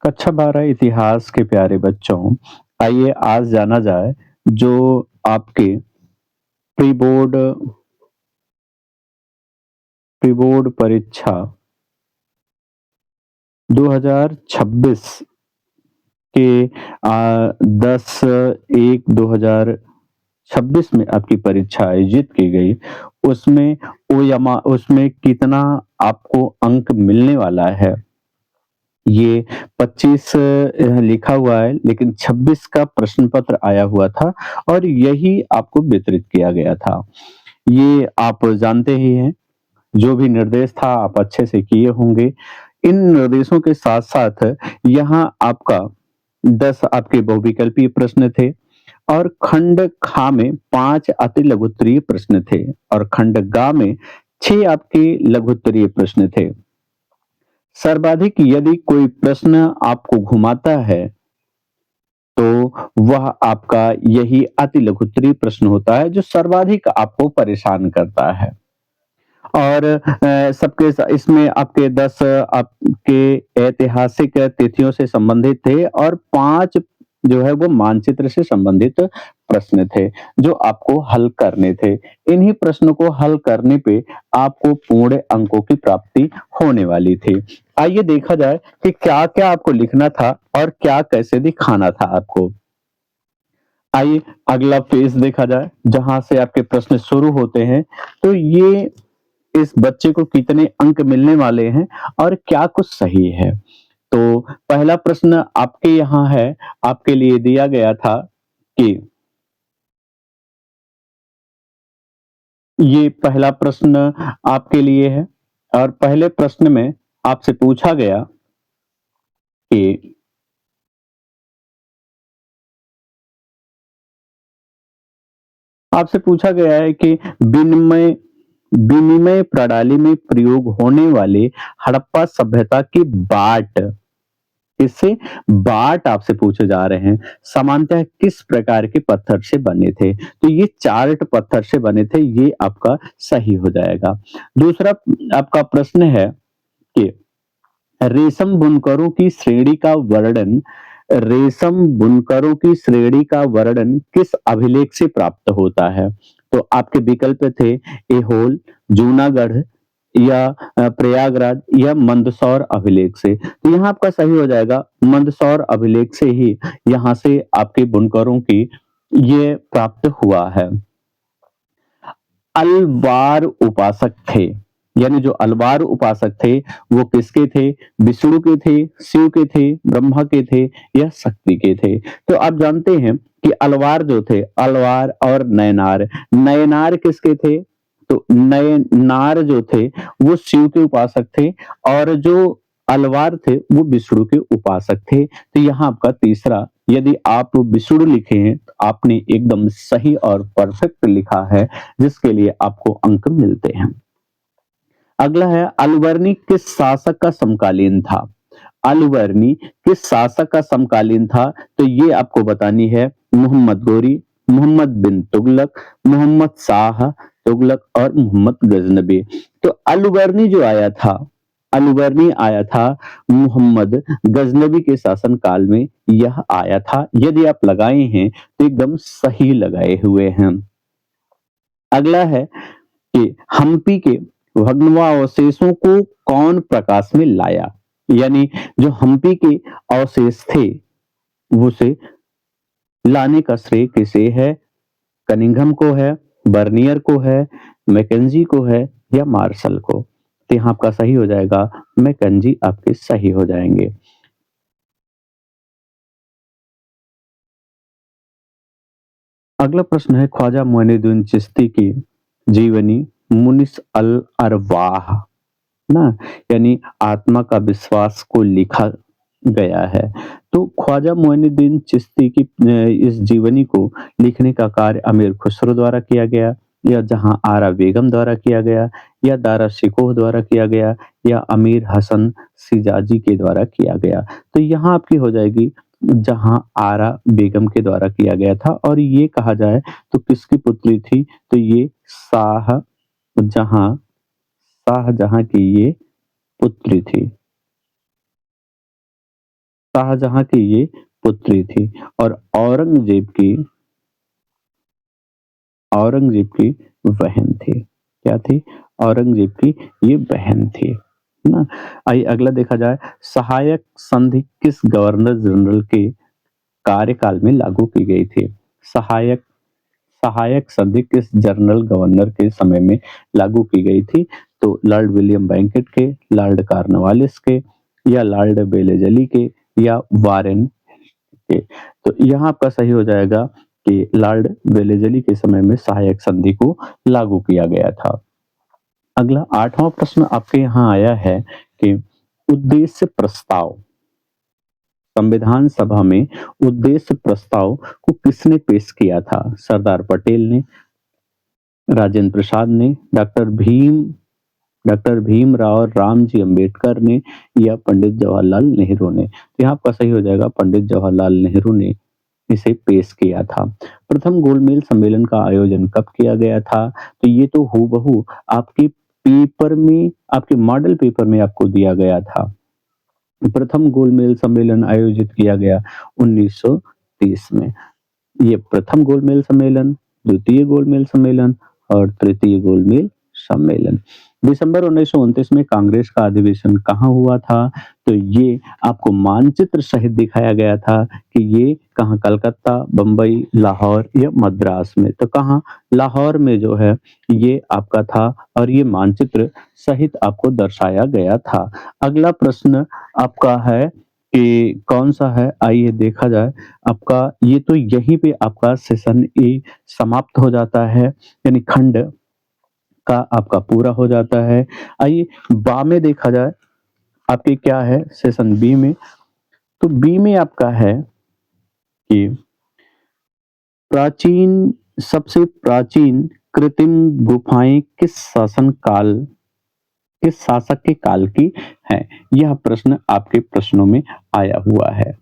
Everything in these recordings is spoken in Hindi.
कक्षा 12 इतिहास के प्यारे बच्चों, आइए आज जाना जाए जो आपके प्री बोर्ड परीक्षा 2026 के 10/1/2026 में आपकी परीक्षा आयोजित की गई, उसमें उसमें कितना आपको अंक मिलने वाला है, ये 25 लिखा हुआ है लेकिन 26 का प्रश्न पत्र आया हुआ था और यही आपको वितरित किया गया था। ये आप जानते ही हैं, जो भी निर्देश था आप अच्छे से किए होंगे। इन निर्देशों के साथ-साथ यहाँ आपका 10 आपके बहुविकल्पीय प्रश्न थे और खंड ख में 5 अति लघुत्तरीय प्रश्न थे और खंड ग में 6 आपके लघुत्तरीय प्रश्न थे। सर्वाधिक यदि कोई प्रश्न आपको घुमाता है, तो वह आपका यही अति लघुत्तरीय प्रश्न होता है जो सर्वाधिक आपको परेशान करता है। और सबके स इसमें आपके 10 आपके ऐतिहासिक तिथियों से संबंधित थे और 5 जो है वो मानचित्र से संबंधित प्रश्न थे, जो आपको हल करने थे। इन्हीं प्रश्नों को हल करने पे आपको पूर्ण अंकों की प्राप्ति होने वाली थी। आइए देखा जाए कि क्या-क्या आपको लिखना था और क्या कैसे दिखाना था आपको। आइए अगला पेज देखा जाए, जहाँ से आपके प्रश्न शुरू होते हैं। तो ये इस बच्चे को कितने अंक मिलने वाले हैं और क्या कुछ सही है। तो पहला प्रश्न आपके यहाँ है, आपके लिए दिया गया था कि ये पहला प्रश्न आपके लिए है और पहले प्रश्न में आपसे पूछा गया कि आपसे पूछा गया है कि विनिमय विनिमय प्रणाली में प्रयोग होने वाले हड़प्पा सभ्यता की बाट इससे बाट आपसे पूछे जा रहे हैं। सामान्यतः किस प्रकार के पत्थर से बने थे? तो ये चार्ट पत्थर से बने थे, ये आपका सही हो जाएगा। दूसरा आपका प्रश्न है कि रेशम बुनकरों की श्रेणी का वर्णन रेशम बुनकरों की श्रेणी का वर्णन किस अभिलेख से प्राप्त होता है? तो आपके विकल्प थे ऐहोल, जूनागढ़ या प्रयागराज या मंदसौर अभिलेख से। तो यहाँ आपका सही हो जाएगा मंदसौर अभिलेख से ही यहाँ से आपके बुनकरों की ये प्राप्त हुआ है। अलवार उपासक थे, यानी जो अलवार उपासक थे, वो किसके थे? विष्णु के थे, शिव के थे, ब्रह्मा के थे या शक्ति के थे? तो आप जानते हैं कि अलवार जो थे, अलवार और नयनार, नयनार किसके थे? तो नयनार जो थे, वो शिव के उपासक थे और जो अलवार थे, वो विष्णु के उपासक थे। तो यहाँ आपका तीसरा यदि आप विष्णु लिखे हैं, तो आपने एकदम सही और परफेक्ट लिखा है, जिसके लिए आपको अंक मिलते हैं। अगला है अलवर्णी किस शासक का समकालीन था? अलवर्णी किस शासक का समकालीन था? तो ये आपको बतानी है मोहम्मद गोरी, मोहम्मद बिन तुगलक, मोहम्मद शाह तुगलक और मोहम्मद गजनबी। तो अलवर्णी जो आया था, अलवर्णी आया था मोहम्मद गजनबी के शासन काल में यह आया था। यदि आप लगाए हैं तो एकदम सही लगाए हुए हैं। अगला है कि हम्पी के भग्नावशेषों को कौन प्रकाश में लाया? यानी जो हम्पी के अवशेष थे, उसे लाने का श्रेय किसे है? कनिंघम को है, बर्नियर को है, मैकेंजी को है या मार्शल को? तो यहाँ आपका सही हो जाएगा, मैकेंजी आपके सही हो जाएँगे। अगला प्रश्न है ख्वाजा मोइनुद्दीन चिश्ती की जीवनी मुनिस अल अरवाह ना, यानी आत्मा का विश्वास को लिखा गया है। तो ख्वाजा मोइनुद्दीन चिश्ती की इस जीवनी को लिखने का कार्य अमीर खुसरो द्वारा किया गया या जहां आरा बेगम द्वारा किया गया या दारा शिकोह द्वारा किया गया या अमीर हसन सिजाजी के द्वारा किया गया। तो यहाँ आपकी हो जाएगी जहां आरा बेगम के द्वारा किया गया था और ये कहा जाए तो किसकी पुत्री थी? तो ये जहां शाहजहां की ये पुत्री थी। शाहजहां की ये पुत्री थी और औरंगज़ेब की बहन थी। क्या थी? औरंगज़ेब की ये बहन थी, है ना? आइए अगला देखा जाए, सहायक संधि किस गवर्नर जनरल के कार्यकाल में लागू की गई थी? सहायक सहायक संधि किस जनरल गवर्नर के समय में लागू की गई थी? तो लॉर्ड विलियम बेंकेट के, लॉर्ड कॉर्नवालिस के या लॉर्ड वेलेज़ली के या वारेन के। तो यहाँ आपका सही हो जाएगा कि लॉर्ड वेलेज़ली के समय में सहायक संधि को लागू किया गया था। अगला 8वां प्रश्न आपके यहाँ आया है कि उद्देश्य प्रस्ताव, संविधान सभा में उद्देश्य प्रस्ताव को किसने पेश किया था? सरदार पटेल ने, राजेंद्र प्रसाद ने, डॉक्टर भीमराव रामजी अंबेडकर ने या पंडित जवाहरलाल नेहरू ने। तो यहाँ आपका सही हो जाएगा पंडित जवाहरलाल नेहरू ने इसे पेश किया था। प्रथम गोलमेज सम्मेलन का आयोजन कब किया गया था? तो ये तो हूबहू आपके पेपर में, आपके मॉडल पेपर में आपको दिया गया था। प्रथम गोलमेज सम्मेलन आयोजित किया गया 1930 में। ये प्रथम गोलमेज सम्मेलन, द्वितीय गोलमेज सम्मेलन और तृतीय गोलमेज सम्मेलन। दिसंबर 1929 में कांग्रेस का अधिवेशन कहाँ हुआ था? तो ये आपको मानचित्र सहित दिखाया गया था कि ये कहाँ, कलकत्ता, बम्बई, लाहौर या मद्रास में। तो कहाँ, लाहौर में जो है ये आपका था और ये मानचित्र सहित आपको दर्शाया गया था। अगला प्रश्न आपका है कि कौन सा है, आइए देखा जाए। आपका ये तो यहीं पे आपका सेशन ए समाप्त हो जाता है, यानी खंड का आपका पूरा हो जाता है। आइए बा में देखा जाए, आपके क्या है सेशन बी में। तो बी में आपका है कि प्राचीन सबसे प्राचीन कृत्रिम गुफाएं किस शासक के काल की है? यह प्रश्न आपके प्रश्नों में आया हुआ है।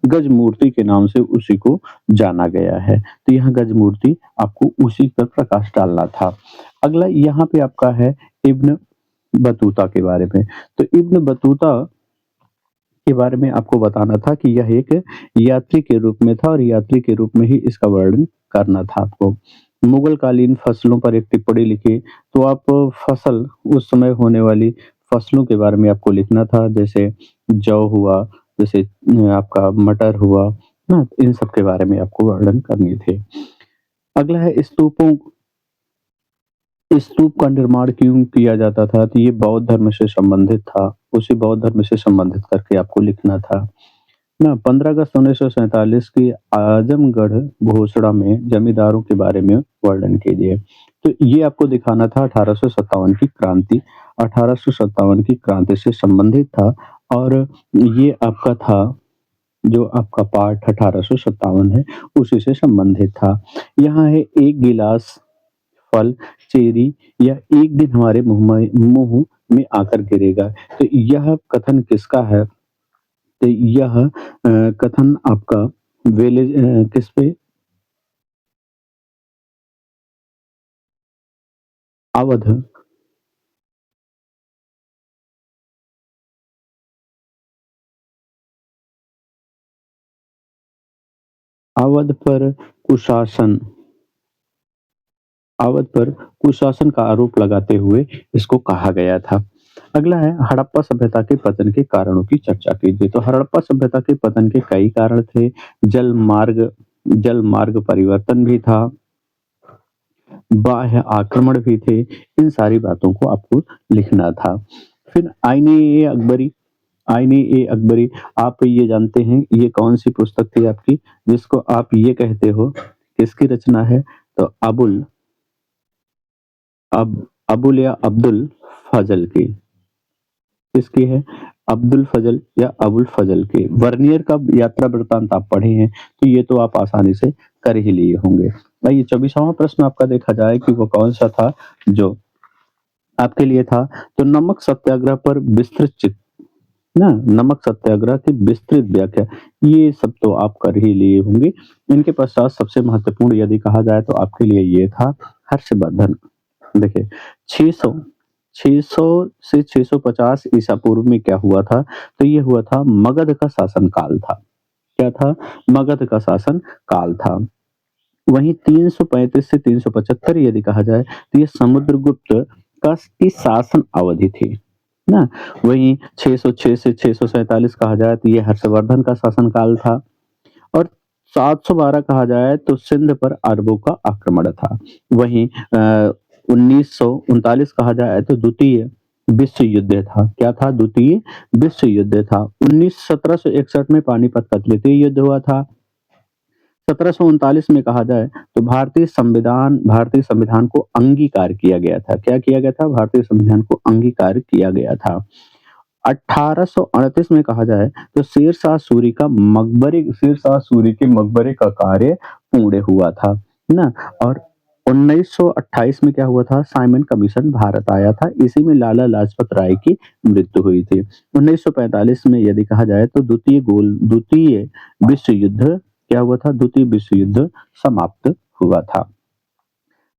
गज मूर्ति के नाम से उसी को जाना गया है। तो यहाँ गज मूर्ति आपको उसी पर प्रकाश डालना था। अगला यहाँ पे आपका है इब्न बतूता के बारे में। तो इब्न बतूता के बारे में आपको बताना था कि यह एक यात्री के रूप में था और यात्री के रूप में ही इसका वर्णन करना था आपको। मुगल कालीन फसलों पर एक टिप्पणी लिखी, तो आप फसल, उस समय होने वाली फसलों के बारे में आपको लिखना था, जैसे जौ हुआ, जैसे आपका मटर हुआ ना, इन सब के बारे में आपको वर्णन करने थे। अगला है स्तूपों स्तूप का निर्माण क्यों किया जाता था? तो ये बौद्ध धर्म से संबंधित था। उसी बौद्ध धर्म से संबंधित करके आपको लिखना था। ना 15 अगस्त 1947 की आजमगढ़ घोषणा में जमींदारों के बारे में वर्णन कीजिए। तो ये आपको दिखाना था 1857 की क्रांति। 1857 की क्रांति से संबंधित था और ये आपका था जो आपका पाठ 1857 है, उसी से संबंधित था। यहाँ है एक गिलास फल, चेरी या एक दिन हमारे मुँह में आकर गिरेगा। तो यह कथन किसका है? तो यह कथन आपका किस पे? अवध। अवध पर कुशासन अवध पर कुशासन का आरोप लगाते हुए इसको कहा गया था। अगला है हड़प्पा सभ्यता के पतन के कारणों की चर्चा कीजिए। तो हड़प्पा सभ्यता के पतन के कई कारण थे। जल मार्ग जल मार्ग परिवर्तन भी था, बाह्य आक्रमण भी थे। इन सारी बातों को आपको लिखना था। फिर आईने-ए-अकबरी आप ये जानते हैं ये कौन-सी पुस्तक थी आपकी जिसको आप ये कहते हो किसकी रचना है? तो अबुल या अब्दुल फजल की। किसकी है? अब्दुल फजल या अबुल फजल की। वर्नियर का यात्रा वृत्तांत आप पढ़े हैं, तो ये तो आप आसानी से कर ही लिए होंगे। आइए 24वां प्रश्न आपका देखा जाए कि वो कौन-सा था जो आपके लिए था। तो नमक सत्याग्रह पर विस्तृत ना नमक सत्याग्रह की विस्तृत व्याख्या, ये सब तो आप कर ही लिए होंगे। इनके पश्चात सबसे महत्वपूर्ण यदि कहा जाए तो आपके लिए ये था हर्षवर्धन। देखिए 600 600 से 650 ईसा पूर्व में क्या हुआ था? तो ये हुआ था मगध का शासन काल था। क्या था? मगध का शासन काल था। वहीं 335 से 375 यदि कहा जाए तो ये समुद्रगुप्त का की शासन अवधि थी, ना? वहीं 606 से 647 कहा जाए तो ये हर्षवर्धन का शासनकाल था और 712 कहा जाए तो सिंध पर अरबों का आक्रमण था। वहीं 1939 कहा जाए तो द्वितीय विश्व युद्ध था। क्या था? द्वितीय विश्व युद्ध था। 1761 में पानीपत का तृतीय युद्ध हुआ था। 1739 में कहा जाए तो भारतीय संविधान को अंगीकार किया गया था। क्या किया गया था? भारतीय संविधान को अंगीकार किया गया था। 1838 में कहा जाए तो शेर शाह सूरी के मकबरे का कार्य पूर्ण हुआ था, ना? और 1928 में क्या हुआ था? साइमन कमीशन भारत आया था। इसी में लाला लाजपत राय की मृत्यु हुई थी। 1945 में यदि कहा जाए तो द्वितीय विश्व युद्ध क्या हुआ था? द्वितीय विश्व युद्ध समाप्त हुआ था।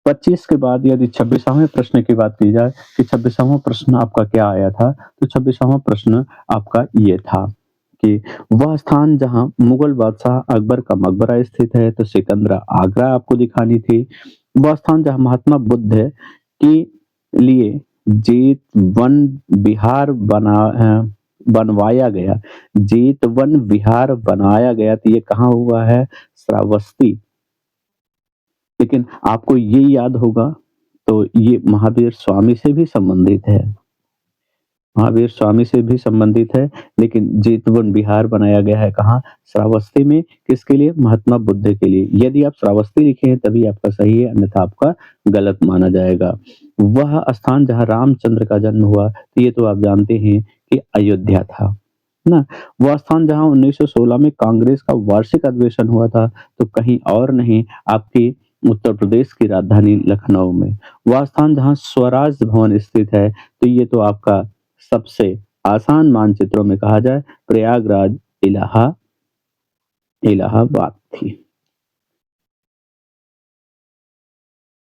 25 के बाद यदि 26वां प्रश्न की बात की जाए कि 26वां प्रश्न आपका क्या आया था? तो 26वां प्रश्न आपका ये था कि वह स्थान जहाँ मुगल बादशाह अकबर का मकबरा स्थित है, तो सिकंदरा आगरा आपको दिखानी थी। वह स्थान जहाँ महात्मा बुद्ध के लिए जेतवन विहार बनवाया गया जेतवन विहार बनाया गया, तो ये कहाँ हुआ है? श्रावस्ती। लेकिन आपको ये याद होगा तो ये महावीर स्वामी से भी संबंधित है। महावीर स्वामी से भी संबंधित है, लेकिन जेतवन विहार बनाया गया है कहाँ? श्रावस्ती में। किसके लिए? महात्मा बुद्ध के लिए। यदि आप श्रावस्ती लिखे हैं तभी आपका सही है, अन्यथा आपका गलत माना जाएगा। वह स्थान जहाँ रामचंद्र का जन्म हुआ, तो ये तो आप जानते हैं कि अयोध्या था, ना? वह स्थान जहाँ 1916 में कांग्रेस का वार्षिक अधिवेशन हुआ था, तो कहीं और नहीं आपकी उत्तर प्रदेश की राजधानी लखनऊ में। वह स्थान जहाँ स्वराज भवन स्थित है, तो ये तो आपका सबसे आसान मानचित्रों में कहा जाए प्रयागराज इलाहाबाद थी।